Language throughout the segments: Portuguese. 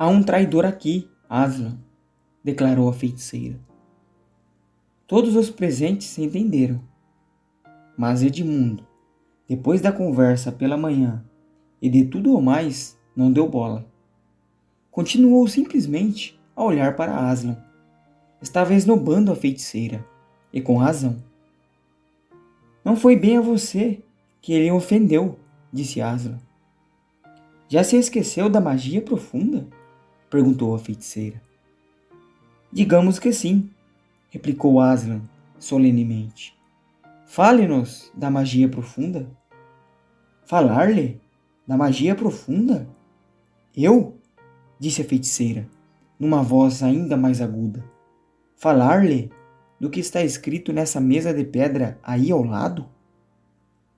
Há um traidor aqui, Aslan, declarou a feiticeira. Todos os presentes se entenderam, mas Edmundo, depois da conversa pela manhã e de tudo o mais, não deu bola. Continuou simplesmente a olhar para Aslan. Estava esnobando a feiticeira, e com razão. Não foi bem a você que ele ofendeu, disse Aslan. Já se esqueceu da magia profunda? Perguntou a feiticeira. Digamos que sim, replicou Aslan solenemente. Fale-nos da magia profunda. Falar-lhe da magia profunda? Eu? Disse a feiticeira, numa voz ainda mais aguda. Falar-lhe do que está escrito nessa mesa de pedra aí ao lado?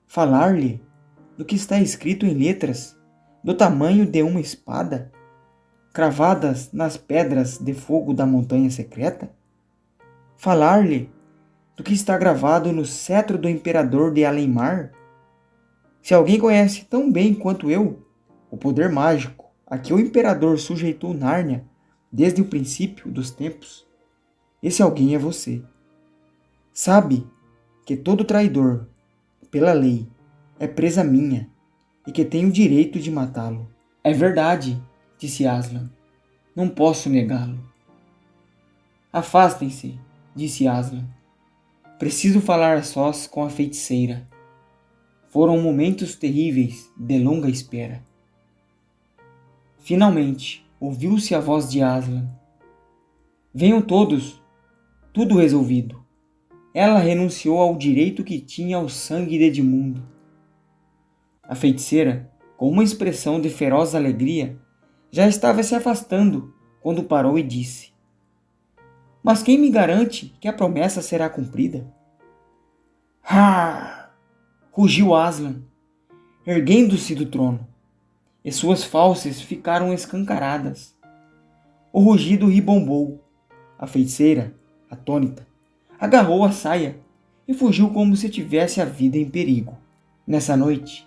Falar-lhe do que está escrito em letras do tamanho de uma espada, cravadas nas pedras de fogo da montanha secreta? Falar-lhe do que está gravado no cetro do imperador de Alenmar? Se alguém conhece tão bem quanto eu o poder mágico a que o imperador sujeitou Nárnia desde o princípio dos tempos, esse alguém é você. Sabe que todo traidor, pela lei, é presa minha e que tenho o direito de matá-lo. É verdade, disse Aslan. Não posso negá-lo. Afastem-se, disse Aslan. Preciso falar a sós com a feiticeira. Foram momentos terríveis de longa espera. Finalmente, ouviu-se a voz de Aslan. Venham todos, tudo resolvido. Ela renunciou ao direito que tinha ao sangue de Edmundo. A feiticeira, com uma expressão de feroz alegria, já estava se afastando quando parou e disse: Mas quem me garante que a promessa será cumprida? Ah! Rugiu Aslan, erguendo-se do trono, e suas fauces ficaram escancaradas. O rugido ribombou. A feiticeira, atônita, agarrou a saia e fugiu como se tivesse a vida em perigo. Nessa noite,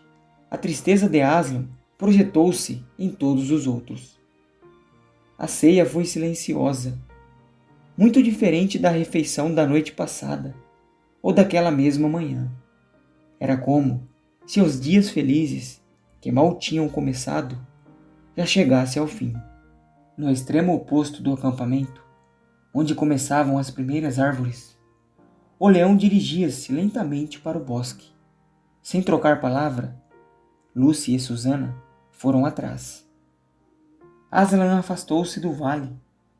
a tristeza de Aslan projetou-se em todos os outros. A ceia foi silenciosa, muito diferente da refeição da noite passada ou daquela mesma manhã. Era como se os dias felizes, que mal tinham começado, já chegassem ao fim. No extremo oposto do acampamento, onde começavam as primeiras árvores, o leão dirigia-se lentamente para o bosque. Sem trocar palavra, Lucy e Susana foram atrás. Aslan afastou-se do vale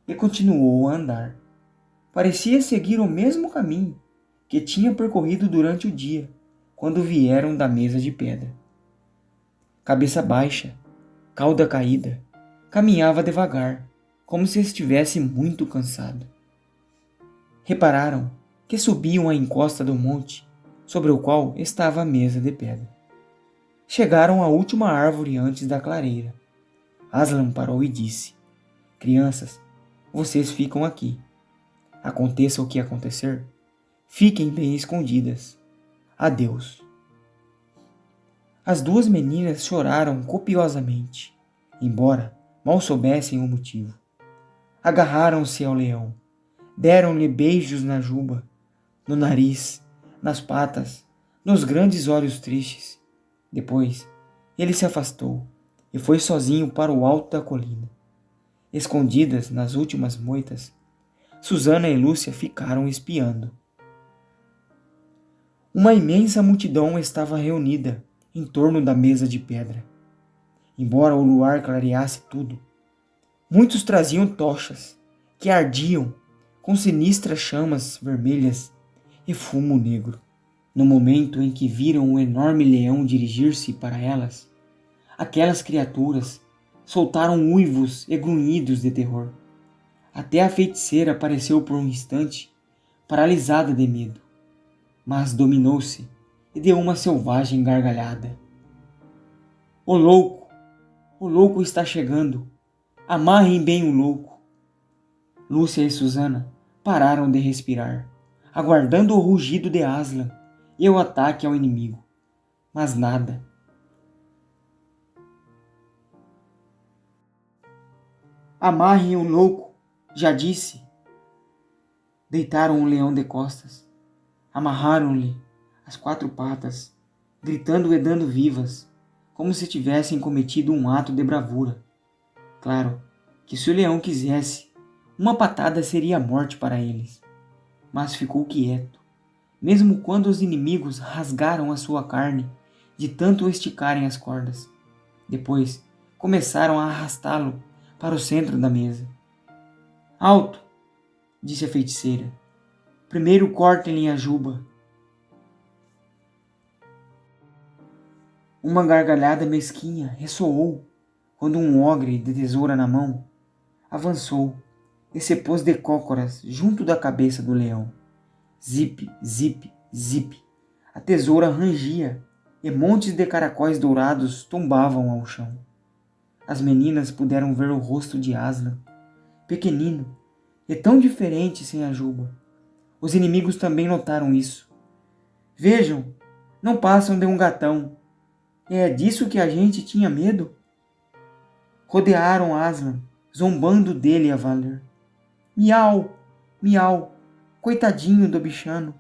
e continuou a andar. Parecia seguir o mesmo caminho que tinha percorrido durante o dia, quando vieram da mesa de pedra. Cabeça baixa, cauda caída, caminhava devagar, como se estivesse muito cansado. Repararam que subiam a encosta do monte, sobre o qual estava a mesa de pedra. Chegaram à última árvore antes da clareira. Aslan parou e disse: Crianças, vocês ficam aqui. Aconteça o que acontecer, fiquem bem escondidas. Adeus. As duas meninas choraram copiosamente, embora mal soubessem o motivo. Agarraram-se ao leão, deram-lhe beijos na juba, no nariz, nas patas, nos grandes olhos tristes. Depois, ele se afastou e foi sozinho para o alto da colina. Escondidas nas últimas moitas, Susana e Lúcia ficaram espiando. Uma imensa multidão estava reunida em torno da mesa de pedra. Embora o luar clareasse tudo, muitos traziam tochas que ardiam com sinistras chamas vermelhas e fumo negro. No momento em que viram o enorme leão dirigir-se para elas, aquelas criaturas soltaram uivos e grunhidos de terror. Até a feiticeira pareceu por um instante paralisada de medo, mas dominou-se e deu uma selvagem gargalhada. O louco está chegando! Amarrem bem o louco! Lúcia e Susana pararam de respirar, aguardando o rugido de Aslan e o ataque ao inimigo. Mas nada. Amarrem o louco, já disse. Deitaram o leão de costas. Amarraram-lhe as 4 patas, gritando e dando vivas, como se tivessem cometido um ato de bravura. Claro que se o leão quisesse, uma patada seria a morte para eles. Mas ficou quieto, mesmo quando os inimigos rasgaram a sua carne de tanto esticarem as cordas. Depois começaram a arrastá-lo para o centro da mesa. Alto, disse a feiticeira. Primeiro cortem-lhe a juba. Uma gargalhada mesquinha ressoou quando um ogre de tesoura na mão avançou e se pôs de cócoras junto da cabeça do leão. Zip, zip, zip. A tesoura rangia e montes de caracóis dourados tombavam ao chão. As meninas puderam ver o rosto de Aslan, pequenino e tão diferente sem a juba. Os inimigos também notaram isso. Vejam, não passam de um gatão. É disso que a gente tinha medo? Rodearam Aslan, zombando dele a valer. Miau, miau, coitadinho do bichano.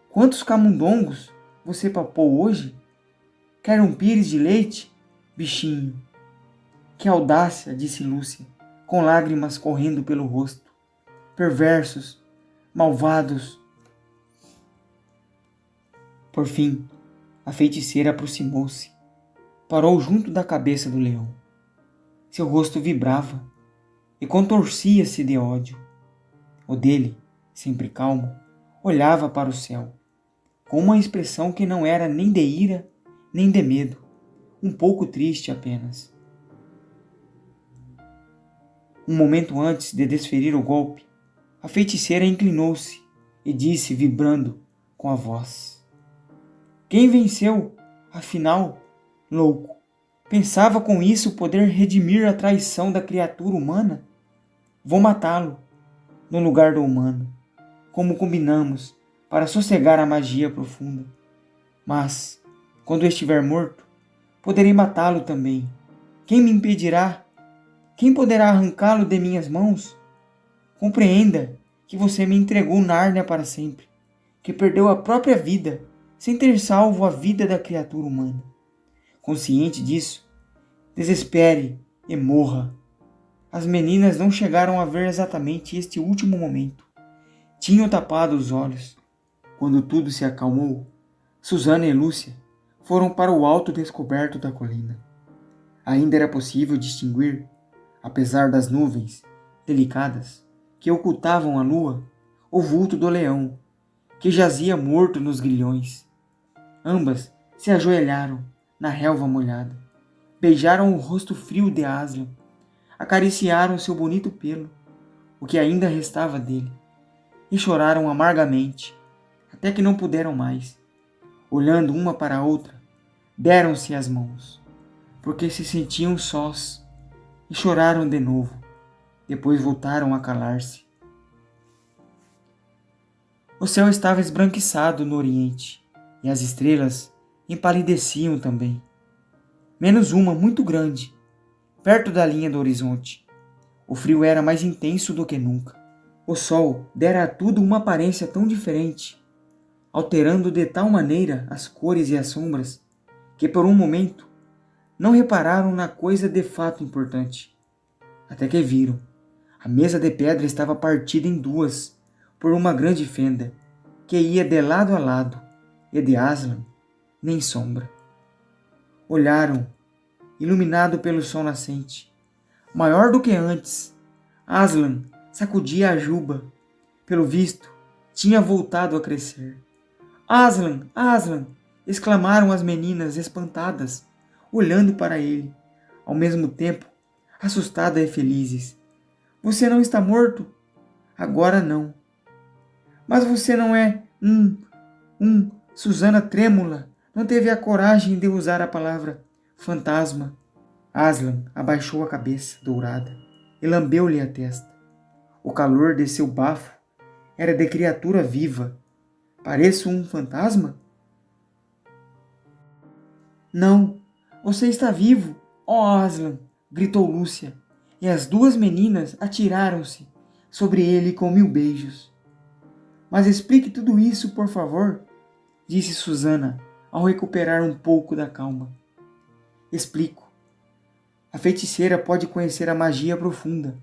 Quantos camundongos você papou hoje? Quer um pires de leite, bichinho? Que audácia, disse Lúcia, com lágrimas correndo pelo rosto. Perversos, malvados. Por fim, a feiticeira aproximou-se. Parou junto da cabeça do leão. Seu rosto vibrava e contorcia-se de ódio. O dele, sempre calmo, olhava para o céu, com uma expressão que não era nem de ira, nem de medo, um pouco triste apenas. Um momento antes de desferir o golpe, a feiticeira inclinou-se e disse, vibrando com a voz: Quem venceu, afinal, louco? Pensava com isso poder redimir a traição da criatura humana? Vou matá-lo, no lugar do humano, como combinamos, para sossegar a magia profunda. Mas, quando estiver morto, poderei matá-lo também. Quem me impedirá? Quem poderá arrancá-lo de minhas mãos? Compreenda que você me entregou Nárnia para sempre, que perdeu a própria vida, sem ter salvo a vida da criatura humana. Consciente disso, desespere e morra. As meninas não chegaram a ver exatamente este último momento. Tinham tapado os olhos. Quando tudo se acalmou, Susana e Lúcia foram para o alto descoberto da colina. Ainda era possível distinguir, apesar das nuvens delicadas que ocultavam a lua, o vulto do leão, que jazia morto nos grilhões. Ambas se ajoelharam na relva molhada, beijaram o rosto frio de Aslan, acariciaram seu bonito pelo, o que ainda restava dele, e choraram amargamente, até que não puderam mais. Olhando uma para a outra, deram-se as mãos, porque se sentiam sós, e choraram de novo. Depois voltaram a calar-se. O céu estava esbranquiçado no oriente, e as estrelas empalideciam também. Menos uma muito grande, perto da linha do horizonte. O frio era mais intenso do que nunca. O sol dera a tudo uma aparência tão diferente, alterando de tal maneira as cores e as sombras, que por um momento não repararam na coisa de fato importante. Até que viram. A mesa de pedra estava partida em duas por uma grande fenda, que ia de lado a lado, e de Aslan nem sombra. Olharam, iluminado pelo sol nascente. Maior do que antes, Aslan sacudia a juba. Pelo visto, tinha voltado a crescer. Aslan! Aslan! Exclamaram as meninas espantadas, olhando para ele, ao mesmo tempo assustadas e felizes. Você não está morto? Agora não. Mas você não é Susana trêmula não teve a coragem de usar a palavra fantasma. Aslan abaixou a cabeça dourada e lambeu-lhe a testa. O calor de seu bafo era de criatura viva. Pareço um fantasma? Não, você está vivo, ó Aslan! Gritou Lúcia, e as duas meninas atiraram-se sobre ele com 1000 beijos. Mas explique tudo isso, por favor, disse Susana, ao recuperar um pouco da calma. Explico. A feiticeira pode conhecer a magia profunda,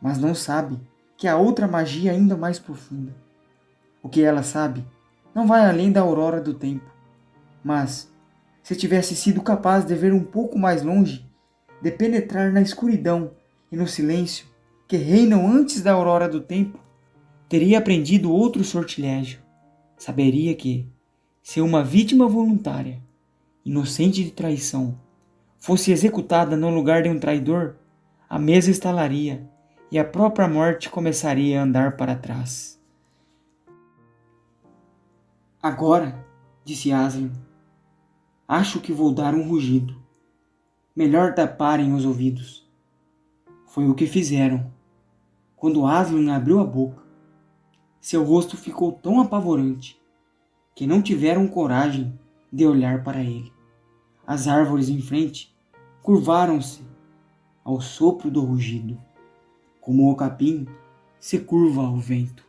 mas não sabe que há outra magia ainda mais profunda. O que ela sabe não vai além da aurora do tempo, mas, se tivesse sido capaz de ver um pouco mais longe, de penetrar na escuridão e no silêncio que reinam antes da aurora do tempo, teria aprendido outro sortilégio. Saberia que, se uma vítima voluntária, inocente de traição, fosse executada no lugar de um traidor, a mesa estalaria e a própria morte começaria a andar para trás. Agora, disse Aslan, acho que vou dar um rugido. Melhor taparem os ouvidos. Foi o que fizeram. Quando Aslan abriu a boca, seu rosto ficou tão apavorante que não tiveram coragem de olhar para ele. As árvores em frente curvaram-se ao sopro do rugido, como o capim se curva ao vento.